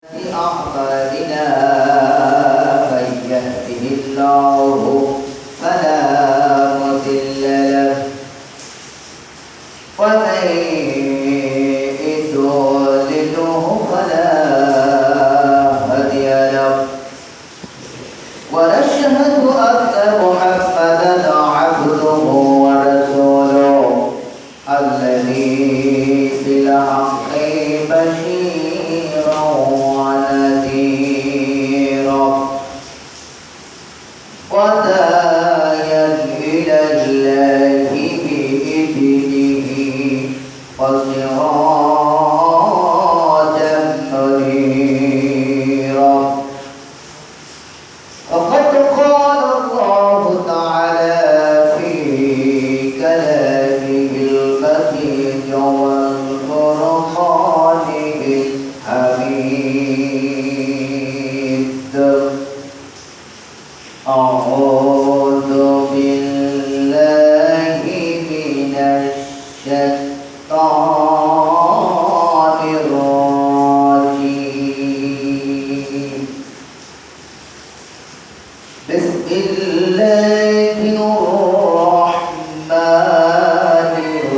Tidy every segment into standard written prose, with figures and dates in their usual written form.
أعمالنا من يهده الله فلا مضل له ومن يضلله فلا هادي له ونشهد أن محمدا عبده ورسوله الذي بالحق بشيرا ونذيرا وداعيا إلى الله بإذنه وسراجا منيرا. وقد قال الله تعالى في كلامه المجيد والفرقانه الحميد: أعوذ بالله من الشيطان الرجيم. بسم الله الرحمن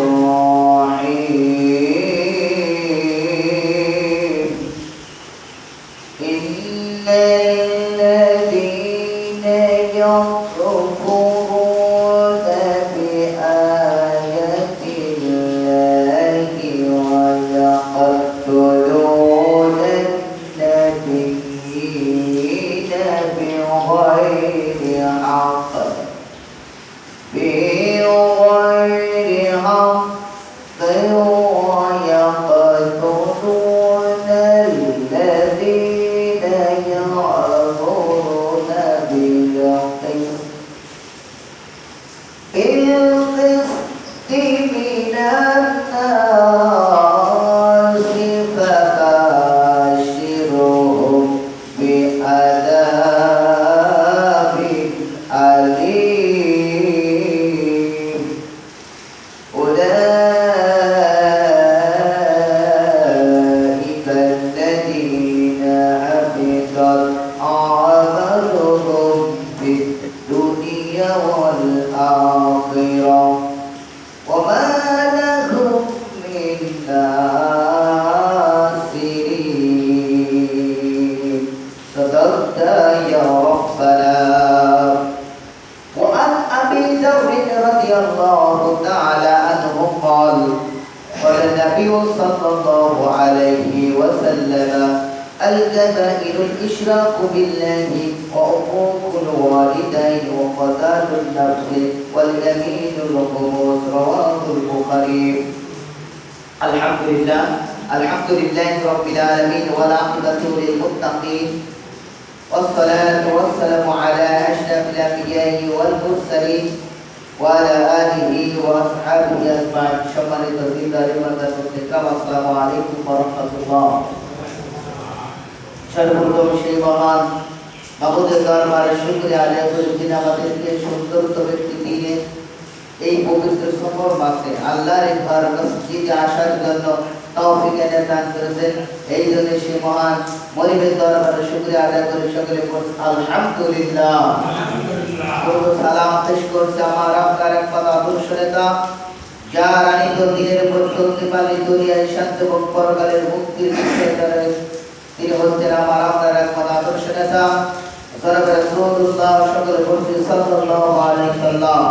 الرحيم. إن الذين يكفرون بآيات الله ويقتلون النبيين بغير حق ويقتلون الذين يأمرون بالقسط من الناس فبشرهم بعذاب أليم. أولئك الذين حبطت أعمالهم في الدنيا والآخرة وما لهم من ناصرين. صدقت يا ربنا. وعن أبي ذر رضي الله تعالى عنه قال: قال النبي صلى الله عليه وسلم: الكبائر الإشراك بالله وعقوق الوالدين وقتال النفس واليمين الغموس. رواه البخاري. الحمد لله رب العالمين والعاقبة للمتقين والصلاة والسلام على أشرف الأنبياء والمرسلين وعلى آله وأصحابه أجمعين. সম্মানিত দিনদার মুসলিম, আসসালামু আলাইকুম ওয়া রাহমাতুল্লাহ। সর্বপ্রথম সেই মহান মাবুদের দরবারে শুকরিয়া আদায় করি, যিনি আমাদেরকে সুন্দরতম একটি দিনে এই পবিত্র সফর মাসে আল্লাহর ঘর মসজিদে আসার জন্য তৌফিক এনে দান করেছেন। এই জন্য সেই মহান মনিবের দরবারে শুকরিয়া আদায় করি। সকলে বলুন আলহামদুলিল্লাহ। সালাম পেশ করছে আমার আপনার একমাত্র আদর্শ নেতা, যার আনিত দিনের উপর চলতে পারে দুনিয়ায় শান্তি এবং পরকালের মুক্তির বিষয় করে। তিনি হচ্ছেন আমার আপনার একমাত্র আদর্শ নেতা জনাব রাসূলুল্লাহ সকলে বলছি সাল্লাল্লাহু আলাইহি সাল্লাম।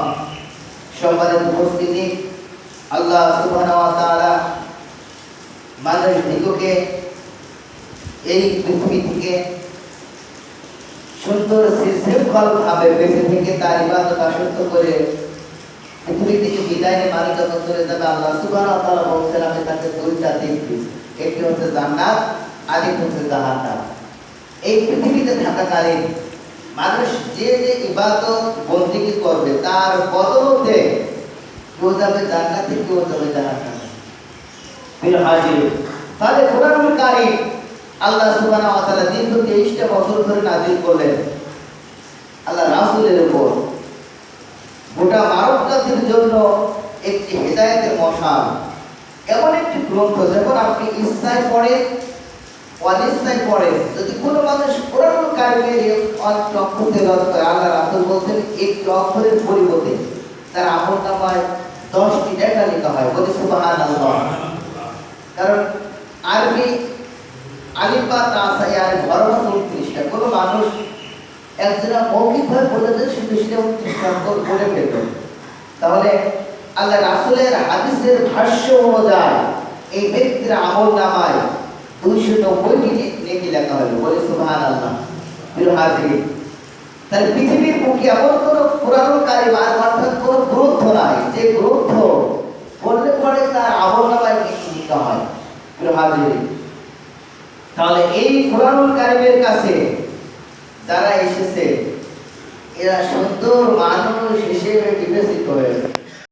সম্মানিত উপস্থিতি, আল্লাহ সুবহানাহু ওয়া তাআলা মানুষ দিগকে এই পৃথিবী থেকে সুন্দর শৃঙ্খল ভাবে বেঁচে থেকে তার ইবাদত আসক্ত করে পৃথিবী থেকে বিদায় নিয়ে মানুষ যখন চলে যাবে, আল্লাহ সুবহানাহু ওয়া তাআলা বলছেন আমি তাকে দুইটা দিন দিই, একটি হচ্ছে জান্নাত, আরেকটি হচ্ছে জাহান্নাম। এই পৃথিবীতে থাকাকালীন মানুষ যে যে ইবাদত বন্দেগী করবে তার বদৌলতে কেউ যাবে জান্নাতে, কেউ যাবে জাহান্নামে। তাহলে কোরআনুল কারীম আল্লাহ সুবহানাহু ওয়া তাআলা দীর্ঘ 23টা বছর ধরে নাযিল করলেন আল্লাহ রাসূলের উপর। গোটা মানব জাতির জন্য একটি হেদায়েতের মশাল, এমন একটি গ্রন্থ যখন আপনি ইচ্ছায় পড়ে অনিশ্চয় পড়ে। যদি কোনো মানুষ কোরআন কারিমের অনেক অক্ষর তেলাওয়াত করে, আল্লাহ রাসূল বলছেন একটি অক্ষরের পরিবর্তে তার আমলনামায় 10টি লেখা লেখা হয়। বলি সুবহানাল্লাহ। কারণ আরবি আলিফ বা তা আর বড় 29টা। কোনো মানুষ একজনা মৌখিকভাবে বলে দেন শুধু সেটা 29টা অক্ষর বলে ফেলবে, তাহলে আল্লাহ রাসূলের হাদিসের ভাষ্য অনুযায়ী এই ব্যক্তির আমলনামায় 290টি নেকি লেখা হবে। বলে সুবহানাল্লাহ। প্রিয় হাজিরিন, তাহলে পৃথিবীর বুকে এমন কোন কোরআন কারীম আর অর্থাৎ কোন গ্রন্থ নাই যে গ্রন্থ বললে পরে তার আমলনামায় নেকি লিখা হয়। প্রিয় হাজিরিন, তাহলে এই কোরআন কারীমের কাছে যারা এসেছে এরা সুন্দর মানুষ হিসেবে বিবেচিত হয়েছে।